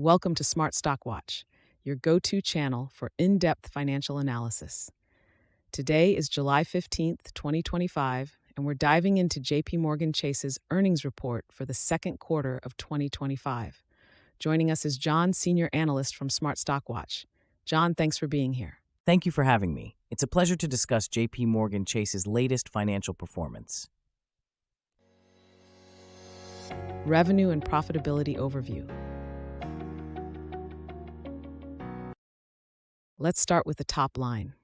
welcome to Smart Stock Watch, your go-to channel for in-depth financial analysis. Today is July 15th, 2025, and we're diving into JPMorgan Chase's earnings report for the second quarter of 2025. Joining us is John, senior analyst from Smart Stock Watch. John, thanks for being here. Thank you for having me. It's a pleasure to discuss JPMorgan Chase's latest financial performance. Revenue and profitability overview. Let's start with the top line.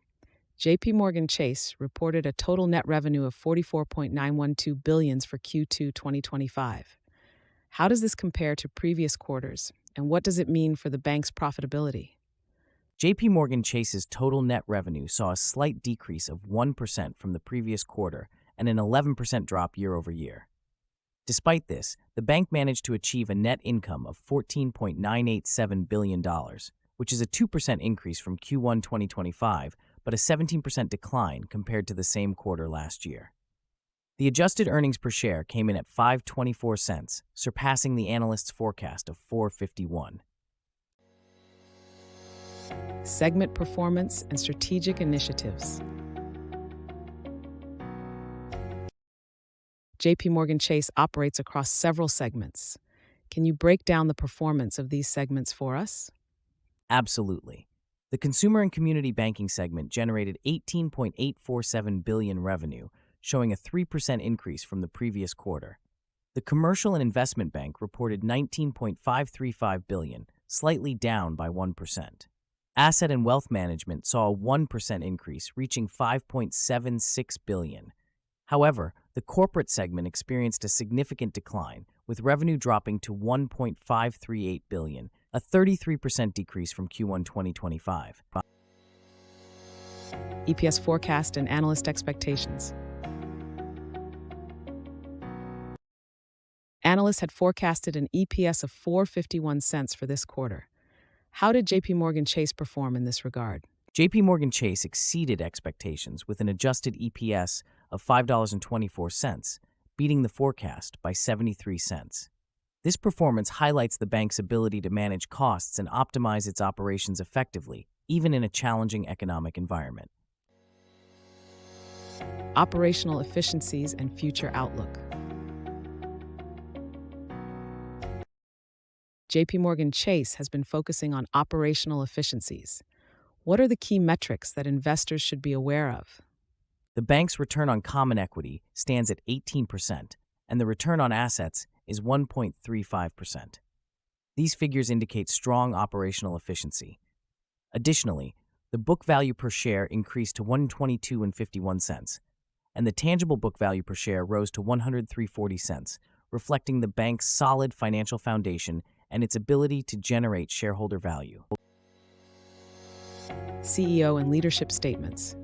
JPMorgan Chase reported a total net revenue of $44.912 billion for Q2 2025. How does this compare to previous quarters, and what does it mean for the bank's profitability? JPMorgan Chase's total net revenue saw a slight decrease of 1% from the previous quarter and an 11% drop year over year. Despite this, the bank managed to achieve a net income of $14.987 billion, which is a 2% increase from Q1 2025, but a 17% decline compared to the same quarter last year. The adjusted earnings per share came in at 5.24 cents, surpassing the analyst's forecast of 4.51. Segment performance and strategic initiatives. JPMorgan Chase operates across several segments. Can you break down the performance of these segments for us? Absolutely. The Consumer and Community Banking segment generated $18.847 billion revenue, showing a 3% increase from the previous quarter. The Commercial and Investment Bank reported $19.535 billion, slightly down by 1%. Asset and Wealth Management saw a 1% increase, reaching $5.76 billion. However, the Corporate segment experienced a significant decline, with revenue dropping to $1.538 billion, a 33% decrease from Q1 2025. EPS forecast and analyst expectations. Analysts had forecasted an EPS of 4.51 cents for this quarter. How did JPMorgan Chase perform in this regard? JPMorgan Chase exceeded expectations with an adjusted EPS of $5.24, beating the forecast by 73 cents. This performance highlights the bank's ability to manage costs and optimize its operations effectively, even in a challenging economic environment. Operational efficiencies and future outlook. JPMorgan Chase has been focusing on operational efficiencies. What are the key metrics that investors should be aware of? The bank's return on common equity stands at 18%, and the return on assets is 1.35%. These figures indicate strong operational efficiency. Additionally, the book value per share increased to $122.51, and the tangible book value per share rose to $103.40, reflecting the bank's solid financial foundation and its ability to generate shareholder value. CEO and leadership statements.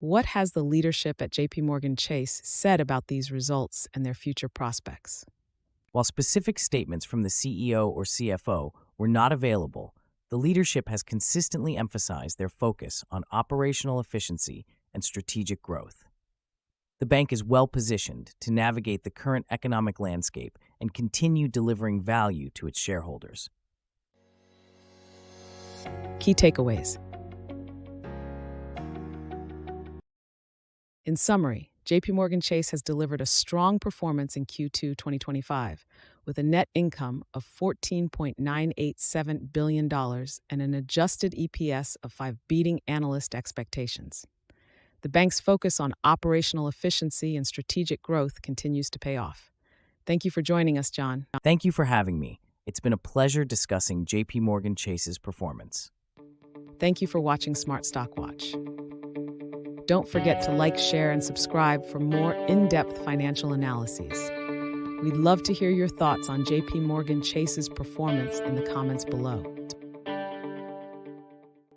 What has the leadership at JPMorgan Chase said about these results and their future prospects? While specific statements from the CEO or CFO were not available, the leadership has consistently emphasized their focus on operational efficiency and strategic growth. The bank is well-positioned to navigate the current economic landscape and continue delivering value to its shareholders. Key takeaways. In summary, JPMorgan Chase has delivered a strong performance in Q2 2025, with a net income of $14.987 billion and an adjusted EPS of 5, beating analyst expectations. The bank's focus on operational efficiency and strategic growth continues to pay off. Thank you for joining us, John. Thank you for having me. It's been a pleasure discussing JPMorgan Chase's performance. Thank you for watching Smart Stock Watch. Don't forget to like, share, and subscribe for more in-depth financial analyses. We'd love to hear your thoughts on JPMorgan Chase's performance in the comments below.